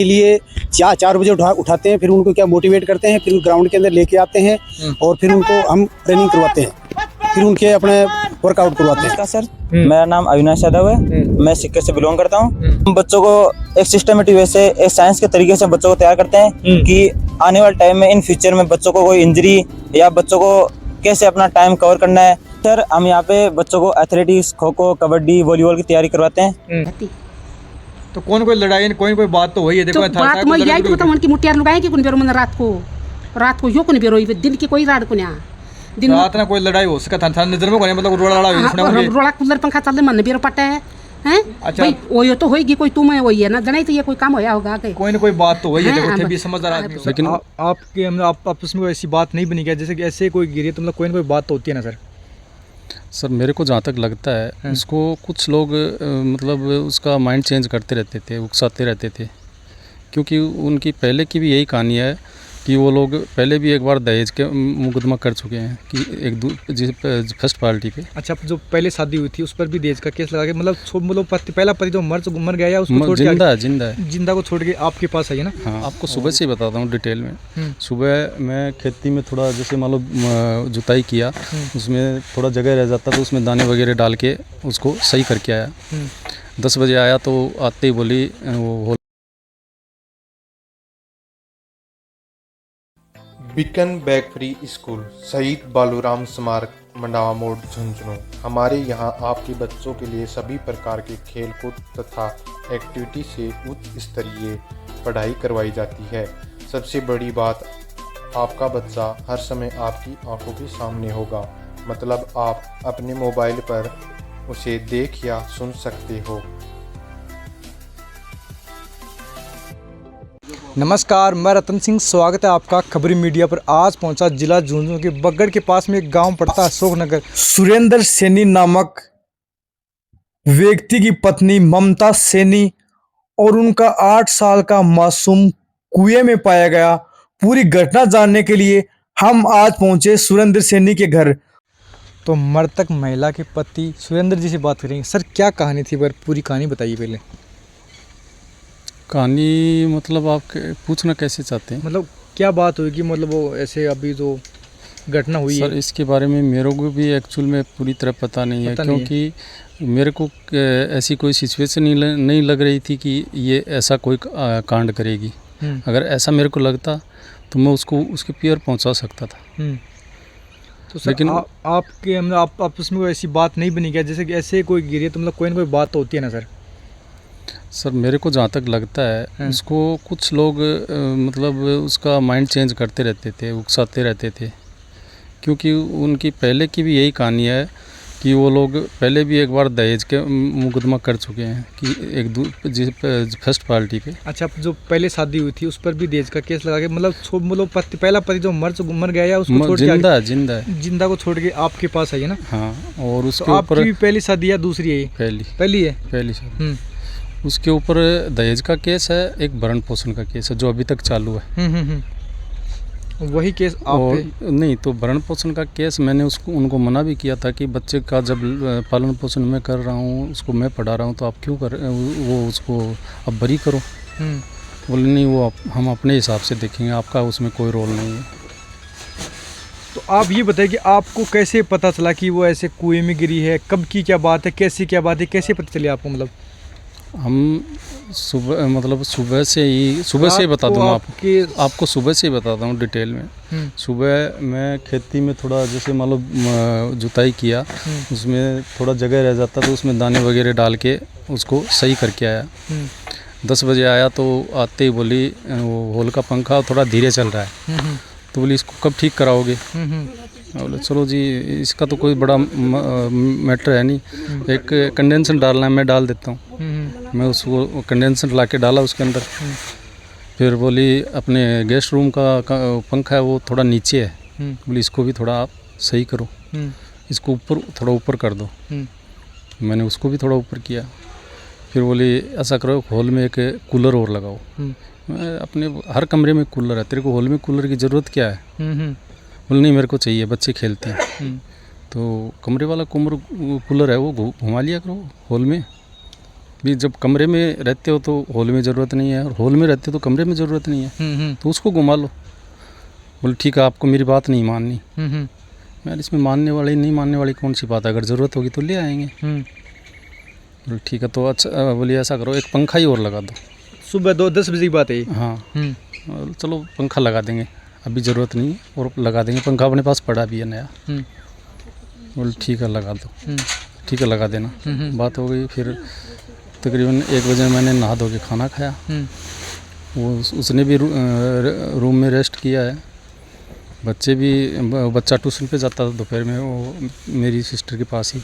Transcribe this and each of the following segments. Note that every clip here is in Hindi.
के लिए 4 बजे उठाते हैं, फिर उनको क्या मोटिवेट करते हैं, फिर ग्राउंड के अंदर लेके आते हैं और फिर उनको हम ट्रेनिंग करवाते हैं, फिर उनके अपने वर्कआउट करवाते हैं। सर मेरा नाम अविनाश यादव है, मैं सिक्किम से बिलोंग करता हूँ। हम बच्चों को एक सिस्टमेटिक वे से, एक साइंस के तरीके से बच्चों को तैयार करते हैं कि आने वाले टाइम में, इन फ्यूचर में बच्चों को कोई इंजरी या बच्चों को कैसे अपना टाइम कवर करना है। सर हम यहाँ पे बच्चों को एथलेटिक्स, खो खो, कबड्डी, वॉलीबॉल की तैयारी करवाते हैं। तो कोई लड़ाई कोई बात तो वही है। देखो तो बात मैं यही तो बताऊं कि मुठियार लुगाए कि कोन बेरो मन रात को यो कोन बेरो दिन की कोई रात को ना दिन रात ना कोई लड़ाई हो सका था नजर में कोने मतलब रोड़ा लड़ा सुना रोड़ा कूलर पंखा चलते मन बेरो पटे हैं। अच्छा भाई वो यो तो होएगी कोई तुम है वही है ना जनाई तो ये कोई काम होया होगा के कोई ना कोई बात तो वही है। देखो थे भी समझदार आदमी। लेकिन आपके हम आप आपस में ऐसी बात नहीं बनी क्या, जैसे कि ऐसे कोई गिरी तो मतलब कोई ना कोई बात तो होती है ना सर मेरे को जहाँ तक लगता है उसको कुछ लोग मतलब उसका माइंड चेंज करते रहते थे, उकसाते रहते थे, क्योंकि उनकी पहले की भी यही कहानी है कि वो लोग पहले भी एक बार दहेज के मुकदमा कर चुके हैं कि फर्स्ट पार्टी पे। अच्छा जो पहले शादी हुई थी उस पर भी दहेज का केस लगा के मतलब पहला पति जो मर गया है उसको छोड़ के जिंदा को छोड़ के आपके पास आई है ना। हाँ आपको सुबह से ही बताता हूँ डिटेल में। सुबह मैं खेती में थोड़ा जैसे मान लो जुताई किया, उसमें थोड़ा जगह रह जाता तो उसमें दाने वगैरह डाल के उसको सही करके आया। 10 बजे आया तो आते ही बोली वो बीकन बैग फ्री स्कूल, शहीद बालूराम स्मारक, मंडावा मोड़, झुंझुनू। हमारे यहाँ आपके बच्चों के लिए सभी प्रकार के खेलकूद तथा एक्टिविटी से उच्च स्तरीय पढ़ाई करवाई जाती है। सबसे बड़ी बात, आपका बच्चा हर समय आपकी आंखों के सामने होगा, मतलब आप अपने मोबाइल पर उसे देख या सुन सकते हो। नमस्कार, मैं रतन सिंह, स्वागत है आपका खबरी मीडिया पर। आज पहुंचा जिला झुंझुनू के बगड़ के पास में एक गांव पड़ता है अशोकनगर। सुरेंद्र सैनी नामक व्यक्ति की पत्नी ममता सैनी और उनका 8 साल का मासूम कुएं में पाया गया। पूरी घटना जानने के लिए हम आज पहुंचे सुरेंद्र सैनी के घर। तो मृतक महिला के पति सुरेंद्र जी से बात करेंगे। सर क्या कहानी थी, पूरी कहानी बताइए पहले। कहानी मतलब आप पूछना कैसे चाहते हैं? मतलब क्या बात हुई कि मतलब वो ऐसे अभी जो घटना हुई सर है। इसके बारे में मेरे को भी एक्चुअल में पूरी तरह पता नहीं है, क्योंकि मेरे को ऐसी कोई सिचुएशन नहीं लग रही थी कि ये ऐसा कोई कांड करेगी। अगर ऐसा मेरे को लगता तो मैं उसको उसके पियर पहुंचा सकता था। तो सर लेकिन आपके आप आपस में ऐसी बात नहीं बनी क्या, जैसे कि ऐसे कोई गिरी तो मतलब कोई ना कोई बात तो होती है ना सर मेरे को जहाँ तक लगता है उसको कुछ लोग मतलब उसका माइंड चेंज करते रहते थे, उकसाते रहते थे, क्योंकि उनकी पहले की भी यही कहानी है कि वो लोग पहले भी एक बार दहेज के मुकदमा कर चुके हैं कि फर्स्ट पार्टी पे। अच्छा जो पहले शादी हुई थी उस पर भी दहेज का केस लगा के मतलब पहला पति जो मर गया है उसको छोड़ के जिंदा को छोड़ के आपके पास आई है ना। हाँ और उसके तो ऊपर आपकी पहली शादी या दूसरी है? पहली है। पहली शादी। उसके ऊपर दहेज का केस है, एक भरण पोषण का केस है जो अभी तक चालू है। वही केस आप नहीं तो भरण पोषण का केस मैंने उनको मना भी किया था कि बच्चे का जब पालन पोषण मैं कर रहा हूँ, उसको मैं पढ़ा रहा हूँ, तो आप क्यों कर वो उसको अब बरी करो। बोले नहीं वो हम अपने हिसाब से देखेंगे, आपका उसमें कोई रोल नहीं है। तो आप ये बताइए कि आपको कैसे पता चला कि वो ऐसे कुएं में गिरी है, कब की क्या बात है, कैसी क्या बात है, कैसे पता चली आपको? मतलब हम सुबह से ही बता दूँगा आपको सुबह से ही बताता हूँ डिटेल में। सुबह मैं खेती में थोड़ा जैसे मान लो जुताई किया, उसमें थोड़ा जगह रह जाता तो उसमें दाने वगैरह डाल के उसको सही करके आया। 10 बजे आया तो आते ही बोली वो होल का पंखा थोड़ा धीरे चल रहा है, तो बोली इसको कब ठीक कराओगे? बोले चलो जी इसका तो कोई बड़ा मैटर है नहीं, एक कंडेंसर डालना है मैं डाल देता हूँ। मैं उसको कंडेंसर ला के डाला उसके अंदर। फिर बोली अपने गेस्ट रूम का पंखा है वो थोड़ा नीचे है, बोली इसको भी थोड़ा आप सही करो, इसको थोड़ा ऊपर कर दो। मैंने उसको भी थोड़ा ऊपर किया। फिर बोली ऐसा करो हॉल में एक कूलर और लगाओ। मैं अपने हर कमरे में कूलर है, तेरे को हॉल में कूलर की ज़रूरत क्या है? बोले नहीं मेरे को चाहिए, बच्चे खेलते हैं। तो कमरे वाला कूलर है वो घुमा लिया करो हॉल में। भी जब कमरे में रहते हो तो हॉल में ज़रूरत नहीं है, और हॉल में रहते हो तो कमरे में ज़रूरत नहीं है, तो उसको घुमा लो। बोले ठीक है, आपको मेरी बात नहीं माननी। यार इसमें मानने वाली नहीं मानने वाली कौन सी बात है, अगर ज़रूरत होगी तो ले आएंगे। बोले ठीक है, तो अच्छा बोलिए ऐसा करो, एक पंखा ही और लगा दो। सुबह 10 बजे की बात है ये। हाँ, चलो पंखा लगा देंगे, अभी ज़रूरत नहीं है, और लगा देंगे। पंखा अपने पास पड़ा भी है नया। बोले ठीक है लगा दो, ठीक है लगा देना। बात हो गई। फिर तकरीबन 1 बजे मैंने नहा धो के खाना खाया। वो उसने भी रूम में रेस्ट किया है। बच्चा ट्यूशन पे जाता था दोपहर में, वो मेरी सिस्टर के पास ही,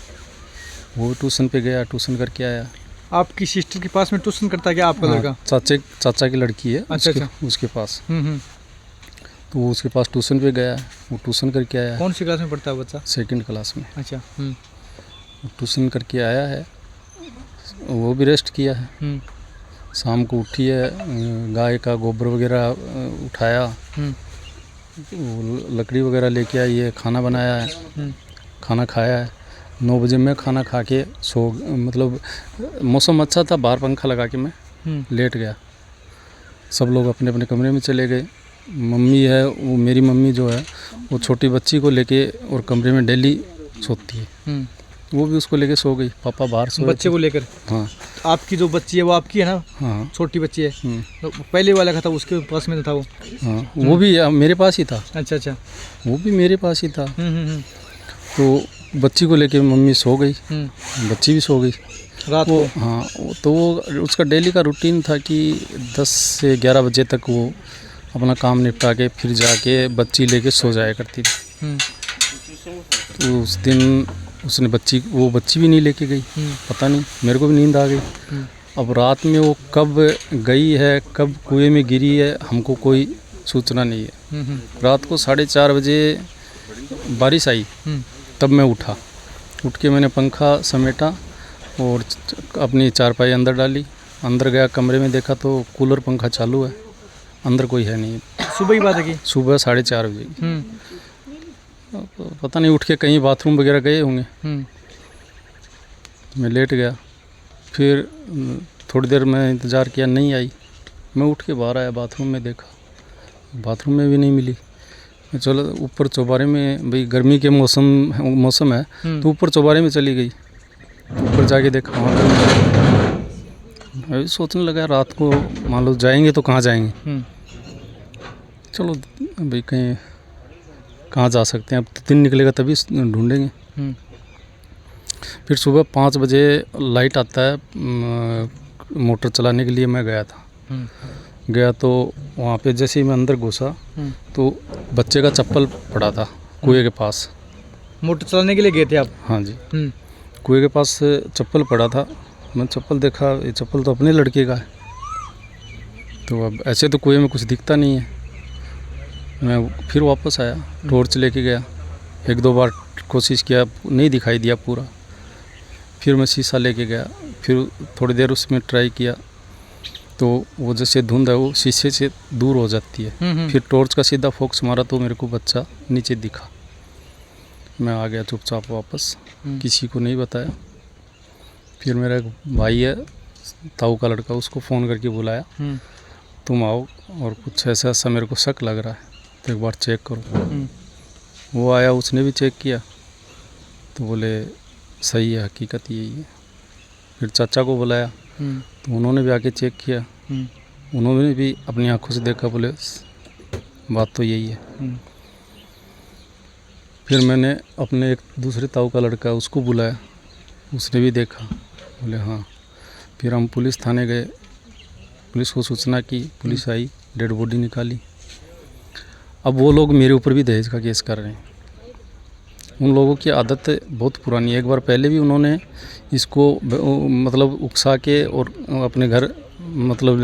वो ट्यूशन पे गया, ट्यूशन करके आया। आपकी सिस्टर के पास में ट्यूशन करता है क्या आपका लड़का? चाचा की लड़की है। अच्छा। उसके पास। तो वो उसके पास ट्यूशन पे गया, वो ट्यूशन करके आया। कौन सी क्लास में पढ़ता है बच्चा? 2nd क्लास में। अच्छा। ट्यूशन करके आया है, वो भी रेस्ट किया है। शाम को उठी है, गाय का गोबर वगैरह उठाया, वो लकड़ी वगैरह लेके आई है, खाना बनाया है, खाना खाया है। 9 बजे मैं खाना खा के मतलब मौसम अच्छा था, बाहर पंखा लगा के मैं लेट गया। सब लोग अपने अपने कमरे में चले गए। मम्मी है, वो मेरी मम्मी जो है, वो छोटी बच्ची को लेके और कमरे में डेली सोती है, वो भी उसको लेके सो गई। पापा बाहर सो बच्चे को लेकर? हाँ। आपकी जो बच्ची है वो आपकी है ना? हाँ, छोटी बच्ची है। तो पहले वाला का था, उसके पास में था वो? हाँ, वो भी मेरे पास ही था। अच्छा। वो भी मेरे पास ही था। तो बच्ची को लेके मम्मी सो गई, बच्ची भी सो गई रात को। हाँ, तो वो उसका डेली का रूटीन था कि 10 से 11 बजे तक वो अपना काम निपटा के फिर जाके बच्ची लेके सो जाया करती थी। तो उस दिन उसने वो बच्ची भी नहीं लेके गई। पता नहीं, मेरे को भी नींद आ गई। अब रात में वो कब गई है, कब कुएं में गिरी है, हमको कोई सूचना नहीं है। रात को 4:30 बजे बारिश आई, तब मैं उठ के मैंने पंखा समेटा और अपनी चारपाई अंदर डाली। अंदर गया, कमरे में देखा तो कूलर पंखा चालू है, अंदर कोई है नहीं। सुबह की बात है कि? सुबह 4:30 बजे। पता नहीं, उठ के कहीं बाथरूम वगैरह गए होंगे। मैं लेट गया, फिर थोड़ी देर मैं इंतज़ार किया, नहीं आई। मैं उठ के बाहर आया, बाथरूम में देखा, बाथरूम में भी नहीं मिली। चलो ऊपर चौबारे में, भाई गर्मी के मौसम है, तो ऊपर चौबारे में चली गई। ऊपर जाके देखा, वहाँ पर मैं भी सोचने लगा रात को मान लो जाएंगे तो कहाँ जाएंगे। चलो भाई कहाँ जा सकते हैं, अब तो दिन निकलेगा तभी ढूंढेंगे। फिर सुबह 5 बजे लाइट आता है मोटर चलाने के लिए, मैं गया तो वहाँ पे जैसे ही मैं अंदर घुसा तो बच्चे का चप्पल पड़ा था कुएं के पास। मोटर चलाने के लिए गए थे आप? हाँ जी। कुएं के पास चप्पल पड़ा था। मैं चप्पल देखा, ये चप्पल तो अपने लड़के का है। तो अब ऐसे तो कुएं में कुछ दिखता नहीं है। मैं फिर वापस आया, टॉर्च लेके गया, 1-2 बार कोशिश किया, नहीं दिखाई दिया पूरा। फिर मैं शीशा लेके गया, फिर थोड़ी देर उसमें ट्राई किया, तो वो जैसे धुंध है वो शीशे से दूर हो जाती है। फिर टॉर्च का सीधा फोकस मारा तो मेरे को बच्चा नीचे दिखा। मैं आ गया चुपचाप वापस, किसी को नहीं बताया। फिर मेरा एक भाई है, ताऊ का लड़का, उसको फ़ोन करके बुलाया, तुम आओ और कुछ ऐसा मेरे को शक लग रहा है, तो एक बार चेक करो। वो आया, उसने भी चेक किया, तो बोले सही है, हकीकत यही है। फिर चाचा को बुलाया, तो उन्होंने भी आके चेक किया, उन्होंने भी अपनी आंखों से देखा, बोले बात तो यही है। फिर मैंने अपने एक दूसरे ताऊ का लड़का उसको बुलाया, उसने भी देखा, बोले हाँ। फिर हम पुलिस थाने गए, पुलिस को सूचना की, पुलिस आई, डेड बॉडी निकाली। अब वो लोग मेरे ऊपर भी दहेज का केस कर रहे हैं। उन लोगों की आदत बहुत पुरानी है। एक बार पहले भी उन्होंने इसको मतलब उकसा के और अपने घर मतलब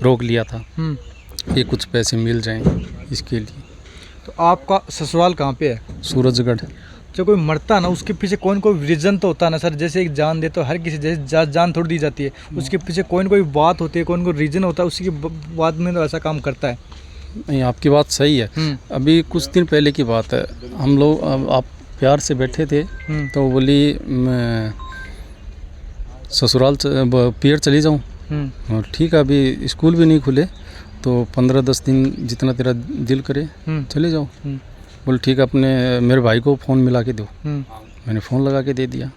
रोक लिया था कि कुछ पैसे मिल जाएं इसके लिए। तो आपका ससुराल कहाँ पे है? सूरजगढ़। जो कोई मरता है ना, उसके पीछे कोई न कोई रीज़न तो होता है ना सर। जैसे एक जान दे तो हर किसी जैसे जान थोड़ी दी जाती है, उसके पीछे कोई न कोई बात होती है, कोई न कोई रीज़न होता है, उसी के बाद में तो ऐसा काम करता है। नहीं, आपकी बात सही है। अभी कुछ दिन पहले की बात है, हम लोग आप प्यार से बैठे थे, तो बोली ससुराल पियर चली जाऊँ। और ठीक है, अभी स्कूल भी नहीं खुले तो 15-10 दिन जितना तेरा दिल करे चले जाओ। बोले ठीक है, अपने मेरे भाई को फ़ोन मिला के दो। मैंने फ़ोन लगा के दे दिया।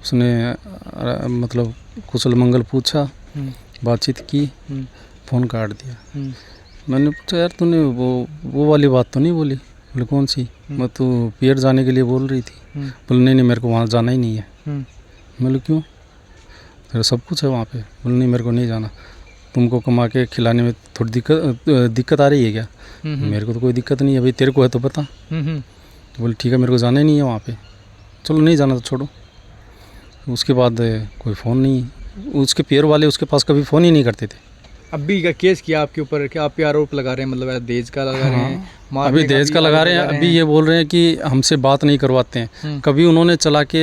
उसने मतलब कुशल मंगल पूछा, बातचीत की, फ़ोन काट दिया। मैंने पूछा यार तूने वो वाली बात तो नहीं बोली? बोले कौन सी? मैं तो पियर जाने के लिए बोल रही थी। बोले नहीं मेरे को वहाँ जाना ही नहीं है। मैं बोले क्यों? तेरा सब कुछ है वहाँ पे। बोले नहीं मेरे को नहीं जाना, तुमको कमा के खिलाने में थोड़ी दिक्कत आ रही है क्या? मेरे को तो कोई दिक्कत नहीं है भाई, तेरे को है तो बता। तो बोले ठीक है, मेरे को जाना ही नहीं है वहाँ पे, चलो नहीं जाना तो छोड़ो। उसके बाद कोई फ़ोन नहीं, उसके पियर वाले उसके पास कभी फ़ोन ही नहीं करते थे। अभी का केस किया आपके ऊपर, क्या आप पे आरोप लगा रहे हैं? मतलब दहेज का लगा रहे हैं? अभी दहेज का लगा रहे हैं। अभी ये बोल रहे हैं कि हमसे बात नहीं करवाते हैं। कभी उन्होंने चला के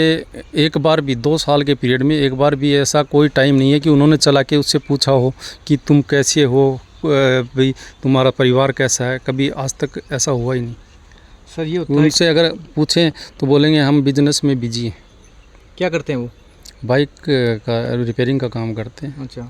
एक बार भी 2 साल के पीरियड में एक बार भी ऐसा कोई टाइम नहीं है कि उन्होंने चला के उससे पूछा हो कि तुम कैसे हो भाई, तुम्हारा परिवार कैसा है। कभी आज तक ऐसा हुआ ही नहीं सर। ये होता है उनसे अगर पूछें तो बोलेंगे हम बिजनेस में बिजी हैं। क्या करते हैं वो? बाइक का रिपेयरिंग का काम करते हैं। अच्छा,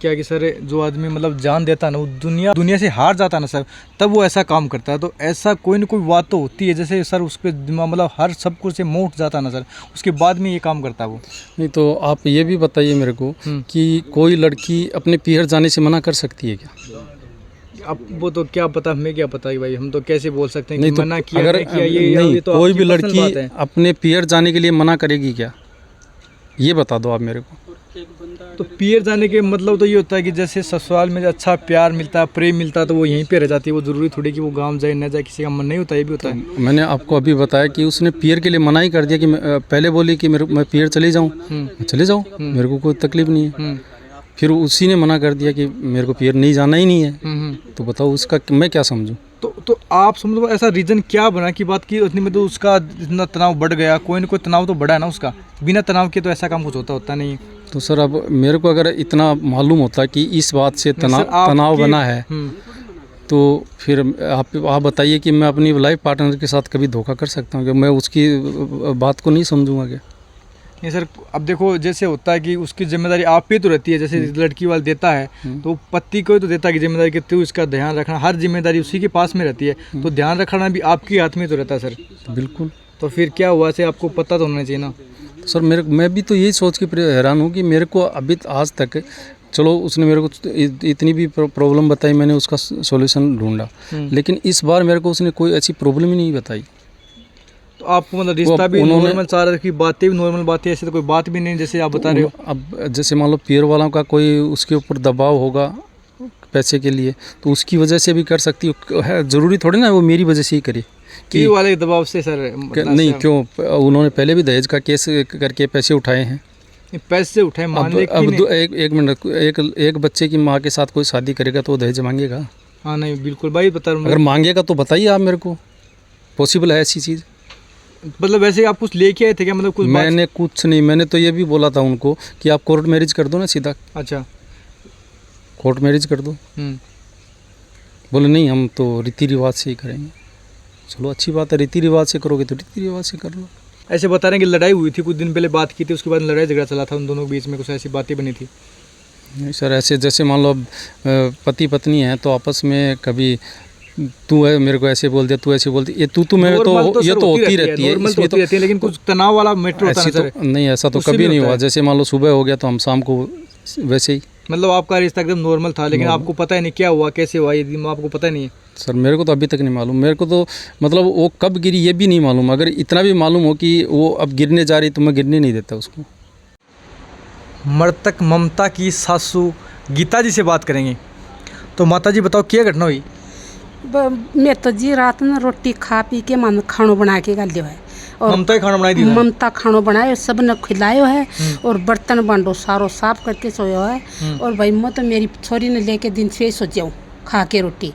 क्या कि सर जो आदमी मतलब जान देता है ना, वो दुनिया से हार जाता है ना सर, तब वो ऐसा काम करता है। तो ऐसा कोई ना कोई बात तो होती है, जैसे सर उस पर मतलब हर सब कुछ से मोह उठ जाता है ना सर, उसके बाद में ये काम करता है वो। नहीं तो आप ये भी बताइए मेरे को कि कोई लड़की अपने पियर जाने से मना कर सकती है क्या? अब वो तो क्या पता, हमें क्या पता कि भाई, हम तो कैसे बोल सकते हैं नहीं कि तो मना किया अगर नहीं किया। ये तो कोई आपकी भी पर्सनल बात लड़की है। अपने पियर जाने के लिए मना करेगी क्या? ये बता दो आप मेरे को। तो पियर जाने के मतलब तो ये होता है कि जैसे ससुराल में अच्छा प्यार मिलता है, प्रेम मिलता है, तो वो यहीं पे रह जाती है। वो जरूरी थोड़ी कि वो गांव जाए न जाए, किसी का मन नहीं होता, ये भी होता है। मैंने आपको अभी बताया कि उसने पियर के लिए मना ही कर दिया कि पहले बोली कि मैं पियर चले जाऊँ, चले जाऊँ, मेरे को कोई तकलीफ नहीं है। फिर उसी ने मना कर दिया कि मेरे को पियर नहीं जाना ही नहीं है। तो बताओ उसका मैं क्या समझूं? तो आप समझो ऐसा रीज़न क्या बना कि बात की उतनी में तो उसका इतना तनाव बढ़ गया? कोई ना कोई तनाव तो बढ़ा है ना उसका, बिना तनाव के तो ऐसा काम कुछ होता नहीं। तो सर अब मेरे को अगर इतना मालूम होता कि इस बात से तनाव बना है, तो फिर आप बताइए कि मैं अपनी लाइफ पार्टनर के साथ कभी धोखा कर सकता हूँ कि मैं उसकी बात को नहीं समझूंगा क्या? नहीं सर, अब देखो जैसे होता है कि उसकी जिम्मेदारी आप पे तो रहती है। जैसे लड़की वाला देता है तो पति को तो देता है कि जिम्मेदारी कि तू इसका ध्यान रखना, हर जिम्मेदारी उसी के पास में रहती है। तो ध्यान रखना भी आपके हाथ में तो रहता है सर। बिल्कुल। तो फिर क्या हुआ से आपको पता तो होना चाहिए ना सर। मैं भी तो यही सोच के हैरान हूँ कि मेरे को अभी आज तक, चलो उसने मेरे को इतनी भी प्रॉब्लम बताई, मैंने उसका सॉल्यूशन ढूंढा, लेकिन इस बार मेरे को उसने कोई ऐसी प्रॉब्लम ही नहीं बताई। तो आपको मतलब रिश्ता भी नॉर्मल चाह रहे की बातें भी नॉर्मल बातें, ऐसे तो कोई बात भी नहीं जैसे आप बता रहे हो। अब जैसे मान लो पियर वालों का कोई उसके ऊपर दबाव होगा पैसे के लिए, तो उसकी वजह से भी कर सकती है। ज़रूरी थोड़ी ना वो मेरी वजह से ही करे कि वाले दबाव से सर नहीं। क्यों? उन्होंने पहले भी दहेज का केस करके पैसे उठाए हैं। पैसे उठाए मान ले। अब एक मिनट, एक बच्चे की माँ के साथ कोई शादी करेगा तो वो दहेज मांगेगा? हाँ नहीं बिल्कुल भाई, बता रहा हूँ। अगर मांगेगा तो बताइए आप मेरे को, पॉसिबल है ऐसी चीज़? मतलब वैसे आप कुछ लेके आए थे क्या? मतलब कुछ मैंने कुछ नहीं, मैंने तो ये भी बोला था उनको कि आप कोर्ट मैरिज कर दो ना सीधा। अच्छा, कोर्ट मैरिज कर दो। बोले नहीं हम तो रीति रिवाज से ही करेंगे। चलो अच्छी बात है, रीति रिवाज से करोगे तो रीति रिवाज से कर लो। ऐसे बता रहे हैं कि लड़ाई हुई थी, कुछ दिन पहले बात की थी, उसके बाद लड़ाई झगड़ा चला था उन दोनों के बीच में, कुछ ऐसी बातें बनी थी? नहीं सर, ऐसे जैसे मान लो पति पत्नी है तो आपस में कभी तू है मेरे को ऐसे बोल दिया, तू ऐसे बोल दिया, ये तू मैं तो ये तो होती रहती है, इसमें तो लेकिन कुछ तनाव वाला मैटर होता है सर। नहीं ऐसा तो कभी नहीं हुआ। जैसे मान लो सुबह हो गया तो हम शाम को वैसे ही, मतलब आपका रिश्ता एकदम नॉर्मल था, लेकिन आपको पता ही नहीं क्या हुआ, कैसे हुआ, ये आपको पता नहीं है? सर मेरे को तो अभी तक नहीं मालूम। मेरे को तो मतलब वो कब गिरी ये भी नहीं मालूम। अगर इतना भी मालूम हो कि वो अब गिरने जा रही तो मैं गिरने नहीं देता उसको। मृतक ममता की सासू गीता जी से बात करेंगे। तो माता जी बताओ क्या घटना हुई? मैं तो जी रात में रोटी खा पी के मन खानो बना के गालियो है, और ममता ही खाना बनाई दी? ममता खानो बनायो, सब ने खिलायो है, और बर्तन बांडो सारो साफ करके सोयो है। और भाई मैं तो मेरी छोरी ने लेके दिन से सो जाऊँ खा के रोटी,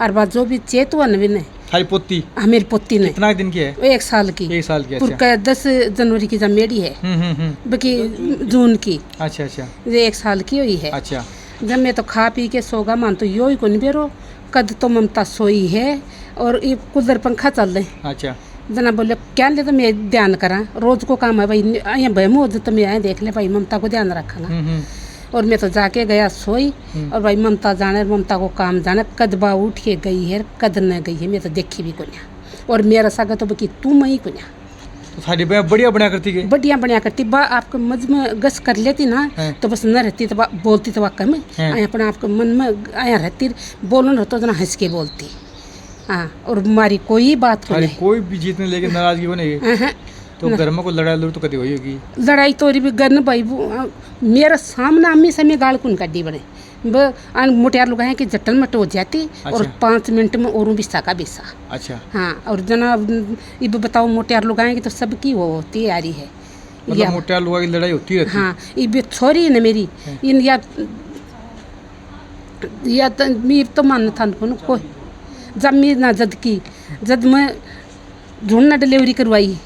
और बात जो भी चेत हुआ नवीन है खाली पोती? हाँ मेरी पोती ने। कितना दिन की है? 1 साल की। 1 साल की। अच्छा। 10 जनवरी की जमेड़ी है, बाकी जून की। अच्छा अच्छा, ये 1 साल की हुई है। अच्छा। जब मैं तो खा पी के सोगा मान तो यो ही को नहीं बेरो, कद तो ममता सोई है और ये कूलर पंखा चल रहे। अच्छा। जना बोले क्या ले तो मैं ध्यान करा, रोज को काम है भाई, यहाँ बहम हो तो मैं आए देख ले भाई, ममता को ध्यान रखना। और मैं तो जाके गया सोई, और भाई ममता जाने, ममता को काम जाने, कद बा उठ के गई है, कद न गई है, मैं तो देखी भी को नहीं। और मेरा सागा तो बकी तू मई को नहीं, तो साड़ी बढ़िया बढ़िया करती के, बढ़िया बढ़िया करती बा, आपके मज में गस कर लेती ना तो बस न रहती तो बोलती तो वाकई में अपने आपके मन में आया रहती, बोलो न तो जना हंस के बोलती। हाँ, और हमारी कोई बात को नहीं, कोई भी जीतने लेके नाराजगी बनेगी तो घर में कोई लड़ाई तो कभी हुई होगी। लड़ाई तोरी भी गन भाई मेरा सामना अम्मी से मैं गाल कुन कड्डी बने मोटियार लोग हैं कि जटल मट हो जाती। अच्छा। और 5 मिनट में और बिस्सा का बिस्सा। अच्छा। हाँ, और जना ये बताओ मोटियार लोग आएंगे तो सबकी वो तैयारी है, मतलब मोटियार लोगों की लड़ाई होती रहती है। हाँ, ये छोरी न मेरी इन या तो मान था कोई जब मैं ना जद मैं ढूंढना डिलीवरी करवाई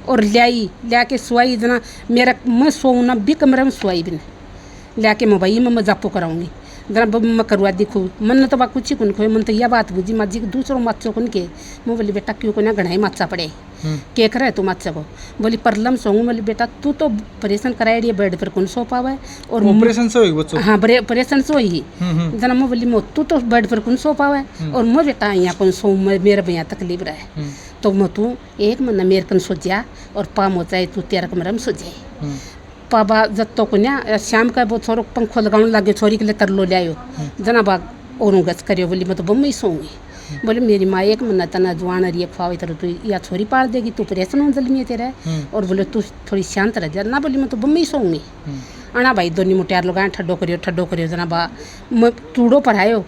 और लिया के सुवाई जना मेरा मैं सोना भी कमरे में सुवाई भी नहीं लिया के मोबाइल में मैं जापो कराऊंगी जना मैं करवा दिखो मन तो बा कुछ ही कुन खोए मन तो यह बात बुझी माजी के दूसरों माचो कुन के मैं बोली बेटा क्यों को ना गढ़ाई माचा पड़े के करे तू माचा को बोली परलम सोऊं बोली बेटा तू तो ऑपरेशन कराई रही बेड पर कौन सो पावे और ऑपरेशन से होगी बच्चों। हाँ, ऑपरेशन से ही जना मैं बोली मो तू तो बेड पर कौन सो पावे और मैं बेटा यहाँ कौन सो मेरे भैया तकलीफ रहे तो मैं तू एक मन मेरे कन सो जा और पा मोचाए तू तेरा कमरा में सो जाए पाबा जत्तो को ना शाम का वो छोरो पंखो लगाने लगे छोरी के लिए तरलो ले आयो जना बाग और गस करियो बोली मैं तो बम्बई सोऊंगी बोले मेरी माँ एक मन्ना तना जुआन रही खुआई तरह तू या छोरी पाल देगी तू परेशान हो जल में तेरा और बोले तू थोड़ी शांत रह जा ना बोली मैं तो बम्बई सोऊंगी आना भाई दोनों मुटियार लोग आए ठड्डो करियो जना बा मैं टूडो पर आयो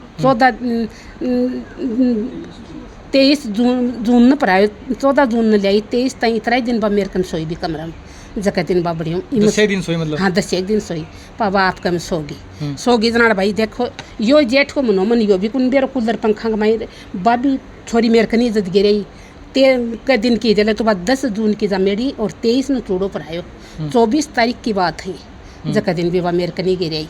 23 जून न पर आयो 14 जून न ले आई 23 तई इतना दिन बा मेरे कन सोई भी कमरा में जगह दिन बा बढ़िया 10 दिन सोई मतलब। हाँ, 10 दिन सोई पापा आपका में सोगी जना भाई देखो यो जेठ को मनो मन यो भी कुन बेरो कूलर पंखा कमाई बाबी छोरी मेरे कनी इज्जत गिरे 13 दिन की जले तो बाद 10 जून की जमेड़ी और 23 में चूड़ो पर आयो 24 तारीख की बात है जगह दिन भी वह मेरे कनी गिरे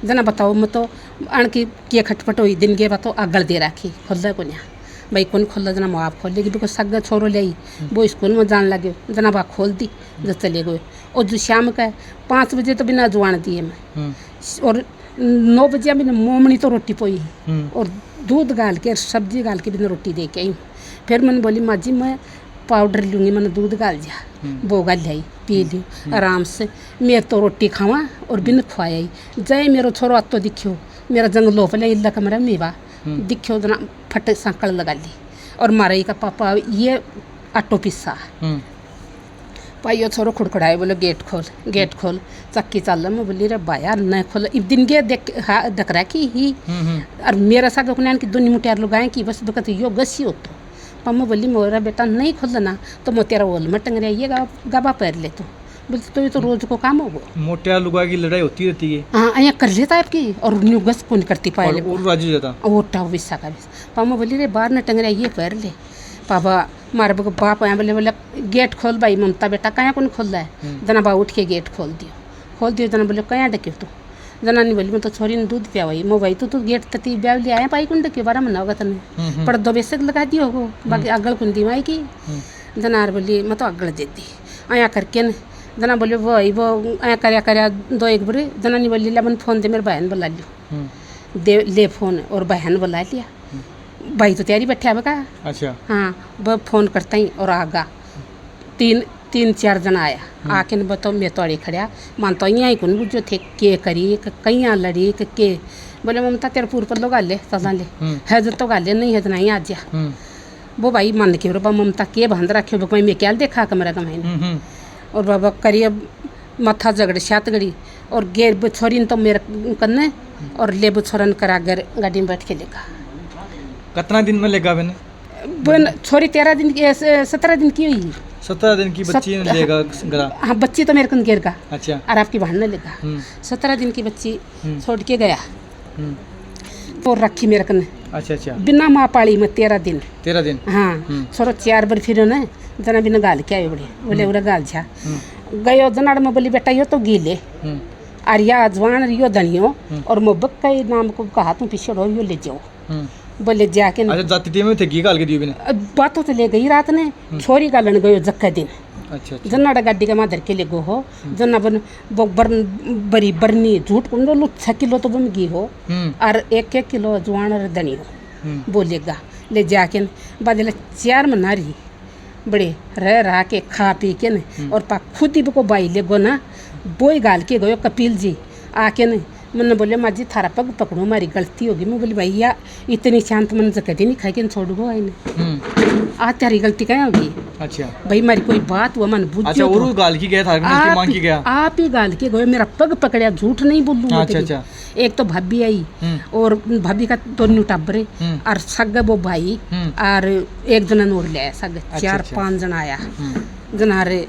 जना बताओ मैं तो अण की खटपट हुई दिन के बताओ आगल दे राखी खोल को ना भाई कौन खोल जना माँ आप खोल लेगी बिको सग छोरो ले आई वो स्कूल में जान लगे जना बा खोल दी जब चले गए और जो शाम का 5 बजे तो बिना जुआन दिए मैं और 9 बजे मैंने मोमनी तो रोटी पोई और दूध गाल के सब्जी गाल के बिना रोटी दे के आई फिर मैंने बोली माँ जी मैं पाउडर लूँगी मैंने दूध गाल जा वो गाल लाई पी ली आराम से मैं तो रोटी खावा और बिन खुआई जय मेरो छोरो आतो दिखियो मेरा जंग लोप ले इल्ला कमरा मेवा दिखियो जना फट सांकल लगा ली और मारा का पापा ये आटो पिस्सा पाइयो छोरो खुड़खुड़ाए बोले गेट खोल चक्की चल मैं बोली रे बाया न खोल इब दिन के देख रहा की ही और मेरा सा गुनान की दोनों मुटियार लोग आए कि बस बकत यो गसी हो तो पम्मा बोली मोरा बेटा नहीं खोलना तो मैं तेरा ओल में टंग रही है गाबा पैर ले तो बोलते तो ये तो रोज को काम होगा मोटियार लोगों की लड़ाई होती रहती है। हाँ, यहाँ कर लेता है आपकी और न्यू गस कौन करती पाए और राजू जाता और टाव बिस्सा का पापा बोली रे बाहर न टंग रहा ये पैर ले पापा मारे बाप आया बोले गेट खोल भाई ममता बेटा कहाँ कौन खोल रहा है जना बा उठ के गेट खोल दियो जना बोले कहाँ डके तू जना नहीं बोली मैं तो छोरी ने दूध पिया मैं भाई तू गेट तती ब्याह ले आया पाई कौन डके बारा मना होगा तने पर 2 बेसक लगा दियो हो बाकी अगल कुन दी माई की जना बोली मैं तो अगल दे दी आया करके न जना बोले वो आया कर्या 2-1 बार जना नहीं बोली मन फोन दे मेरे बहन बुला लियो दे ले फोन और बहन बुला लिया भाई तो तैयारी बैठे का। अच्छा। हाँ, वो फोन करता ही और आगा 3-4 जना आया आके न बताओ मैं तोड़े खड़िया मान तो यहाँ ही कौन बुझो थे के करी कहीं लड़ी के बोले ममता तेरे पूर पर लोग ले सजा ले है जो तो गाले नहीं है तो नहीं आज वो भाई मान के बाबा ममता के बंद रखे वो मैं क्या देखा कमरा कमाई और बाबा करिए मथा झगड़े सात गड़ी और गेर छोरी तो मेरे कन्ने और ले छोरन करा घर गाड़ी में बैठ के लेगा। कितना दिन में लेगा बन छोरी 17 दिन की हुई 17 दिन की बच्ची ने लेगा गला। हाँ, बच्ची तो मेरे कन गिर का। अच्छा। और आपकी बहन ने लेगा 17 दिन की बच्ची छोड़ के गया तो रखी मेरे कन। अच्छा। बिना माँ पाली में 13 दिन। हाँ, छोरो 4 बार फिर ना जना बिना गाल के आयो बोले उरा गाल छा गयो जनाड़ में बोली बेटा यो तो गीले आर्या जवान यो धनियो और मोबक का नाम को कहा तुम पीछे रहो यो ले जाओ बोले जाके अच्छा जाती टीम में थे की गाल के दियो बिना बातों तो ले गई रात ने छोरी गालन गयो जक्का दिन अच्छा अच्छा जन्नाड़ा गाड़ी का माधर के ले गो हो जन्ना बन बरी बरनी झूठ कुंडो लो 6 किलो तो बन गई हो और 1-1 किलो जुआन और धनी हो बोलेगा ले जाके बदले 4 मनारी बड़े रह के खा पी के न और पा खुद ही को बाई ले गो ना बोई गाल के गयो कपिल जी आके न मैंने बोले माँ जी थारा पग पकड़ो हमारी गलती होगी मैं बोली भैया इतनी शांत मन से कभी नहीं खाई के छोड़ गो आई आ तेरी गलती क्या होगी अच्छा भाई मारी कोई बात हुआ मन बुझ अच्छा और गाल की गया था गलती मांग की गया आप ही गाल के गए मेरा पग पकड़या झूठ नहीं बोलूँ अच्छा अच्छा एक तो भाभी आई और भाभी का दोनों टाबरे और सग वो भाई और एक जना नूर ले आया सग 4-5 जना आया जना रे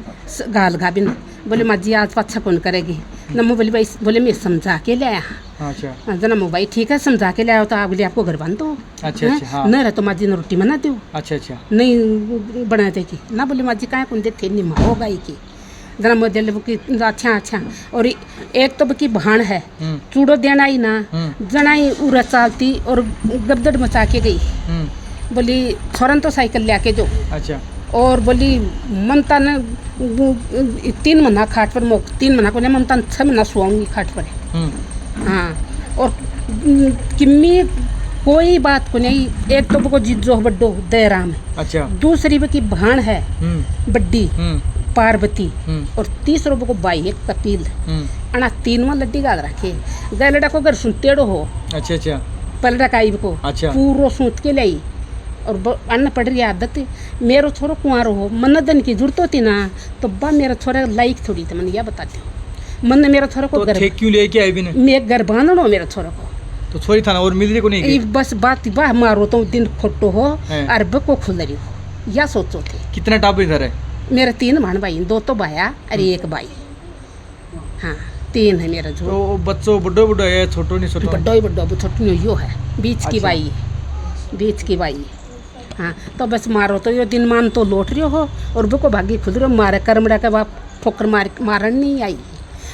गाल गाबिन बोले माँ जी आज अच्छा कौन करेगी न मैं बोली भाई बोले मैं समझा के ले आया अच्छा जना मैं भाई ठीक है समझा के ले आया तो बोले आपको घर बांध दो अच्छा अच्छा हाँ न रहे तो माँ जी ने रोटी बना दो अच्छा अच्छा नहीं बना देगी ना बोले माँ जी कहाँ कौन देते निमा होगा ही की जना मुझे कि अच्छा अच्छा और एक तो की भाण है चूड़ो देना ही ना जना ही उरा चालती और गबदड़ मचा के गई बोली छोरन तो साइकिल ले आके दो अच्छा और बोली ममता ने 3 महीना खाट पर 3 महीना को नहीं ममता 6 महीना सुहाऊंगी खाट पर हाँ और किम्मी कोई बात को नहीं एक तो को जिज्जो बड्डो दयाराम है अच्छा दूसरी की भाण है बड्डी पार्वती और तीसरो को बाई है कपिल अना 3वां लड्डी गाल रखे गए लड़ा को घर सुनतेड़ो हो अच्छा अच्छा पलड़ा काई को अच्छा पूरो सूत के लाई और अन्न पड़ रही आदत मेरो छोरो कुंवारो हो मन दन की जरूरत होती ना तो बा मेरा छोरा लाइक थोड़ी थी मैंने यह बताती हूँ मन ने मेरा छोरा को घर क्यों लेके आई बिना मैं घर बांधनो मेरा छोरा को तो छोरी था ना और मिल रही को नहीं बस बात बा मारो तो दिन खोटो हो और बको खुल रही हो या सोचो थे कितना टाप इधर है मेरे 3 भाण भाई 2 तो भाया और 1 भाई हाँ 3 है मेरा जो तो बच्चों बड्डो बड्डो है छोटो नहीं छोटो बड्डो ही बड्डो छोटो नहीं यो है बीच की बाई बीच की बाई हाँ तो बस मारो तो यो दिन मान तो लौट रही हो और बुको भागी खुद रहो मारे कर्मड़ा के बाप ठोकर मारन नहीं आई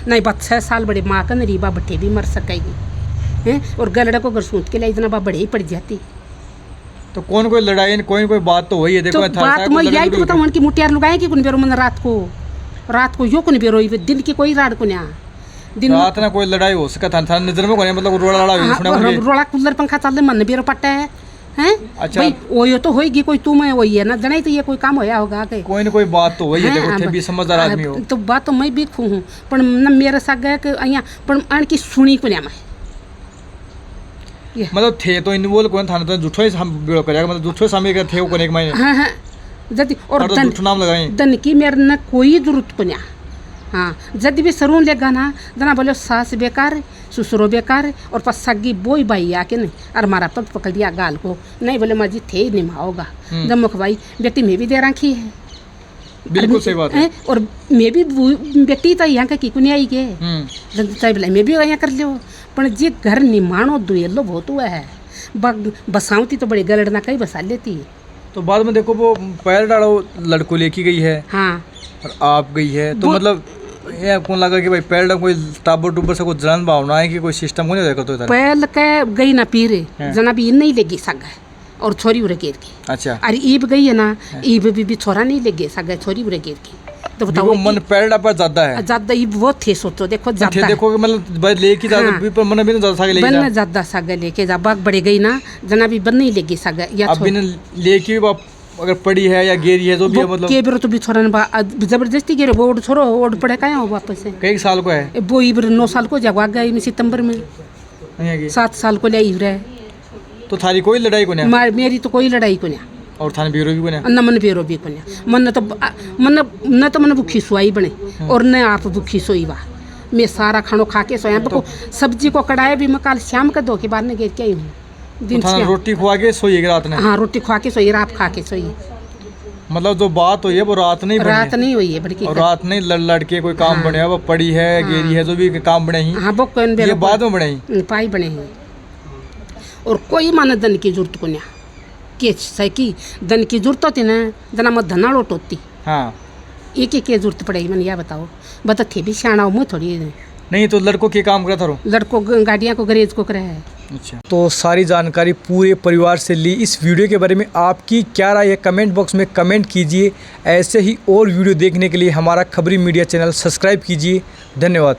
नहीं बस 6 साल बड़े माँ का रीबा बट्टे भी मर सकेगी हैं और गलड़ा को घर सूत के लिए इतना बड़े ही पड़ जाती तो कौन कोई लड़ाई कोई बात तो वही है देखो तो बात मैं यही तो बताऊँ उनकी मुठियार लुगाएगी कुन बेरो मन रात को यो कुन बेरो दिन की कोई रात को ना दिन रात ना कोई लड़ाई हो सका था नजर में कोने मतलब रोड़ा लड़ा रोड़ा कूलर पंखा चल मन बेरो पट्टा है हैं अच्छा भाई वो तो होएगी कोई तुम है वही है ना जनाई तो ये कोई काम होया होगा के कोई ना कोई बात तो वही है देखो थे भी समझदार आदमी हो तो बात तो मैं भी खू हूं पण न मेरे साथ गए के अया पण आन की सुनी को मैं मतलब थे तो इन्वॉल्व कोन था तो झूठो ही हम बिलो करेगा मतलब झूठो सामने का थे को एक महीने हां हां जदी और तो झूठ नाम लगाए दन की मेरे न कोई जरूरत को ना हाँ जब भी सरून लेगा ना जना बोलो सास बेकार ससुरो बेकार और पस सगी बोई बाई आके नहीं और हमारा पग पकड़ दिया गाल को नहीं बोले माँ जी थे नहीं होगा जब मुख भाई बेटी में भी दे रखी है बिल्कुल सही बात है और मैं भी बेटी तो यहाँ का की कुनी आई के चाहे बोला मैं भी यहाँ कर लो पर जे घर निमाणो दुएलो बहुत हुआ है बसाऊती तो बड़े गलड़ना कहीं बसा लेती है तो बाद में देखो वो पैर डालो लड़को लेके गई है हाँ और आप गई है तो मतलब ये कौन लगा कि भाई पैर कोई टाबर टूबर से कोई जलन भावना है कि कोई सिस्टम हो नहीं देखो तो पैर के गई ना पीरे जना भी नहीं लेगी सगा और छोरी उरे गिर की अच्छा अरे ईब गई है ना ईब भी छोरा नहीं लेगे सगा छोरी उरे गिर की तो बताओ मन पैर पर ज्यादा है ज्यादा ये वो थे सोचो देखो ज्यादा देखो मतलब भाई लेके ज्यादा भी पर मन भी ज्यादा सागे लेके बन ज्यादा सागे लेके जा बाग बड़ी गई ना जना भी बन नहीं लेगी सागा या अब बिन लेके अगर पड़ी है या गेरी है तो भी मतलब के बेरो तो भी छोरा ने जबरदस्ती गेरो वो छोरो ओड पड़े काहे हो वापस से कई साल को है वो इबर 9 साल को जगवा गई में सितंबर में 7 साल को ले रहे तो थारी कोई लड़ाई को नहीं मेरी तो कोई लड़ाई को नहीं और थाने बेरो भी को नहीं न मन बेरो भी को नहीं मन तो मन भूखी सुई बने और न आप भूखी सोई वा मैं सारा खानो खा के सोया तो सब्जी को कढ़ाई भी मैं कल शाम का 2 के बाद में गिर के आई हूँ दिन से रोटी खवा के सोई रात में हाँ रोटी खवा के सोई रात खा के सोई मतलब जो बात हुई है वो रात नहीं हुई है बल्कि और रात नहीं लड़के कोई काम बने वो पड़ी है गेरी है जो भी काम बने ही हाँ वो कौन ये बाद में बने पाई बने हैं और कोई माना धन की जरूरत को नहीं के सही धन की जरूरत होती ना जना मत धना लोट होती हाँ एक जरूरत पड़ेगी मैंने यह बताओ बता थे भी सियाणा मुँह थोड़ी नहीं तो लड़कों के काम करा था लड़कों गाड़ियाँ को गरेज को करे है अच्छा, तो सारी जानकारी पूरे परिवार से ली। इस वीडियो के बारे में आपकी क्या राय है कमेंट बॉक्स में कमेंट कीजिए। ऐसे ही और वीडियो देखने के लिए हमारा खबरी मीडिया चैनल सब्सक्राइब कीजिए। धन्यवाद।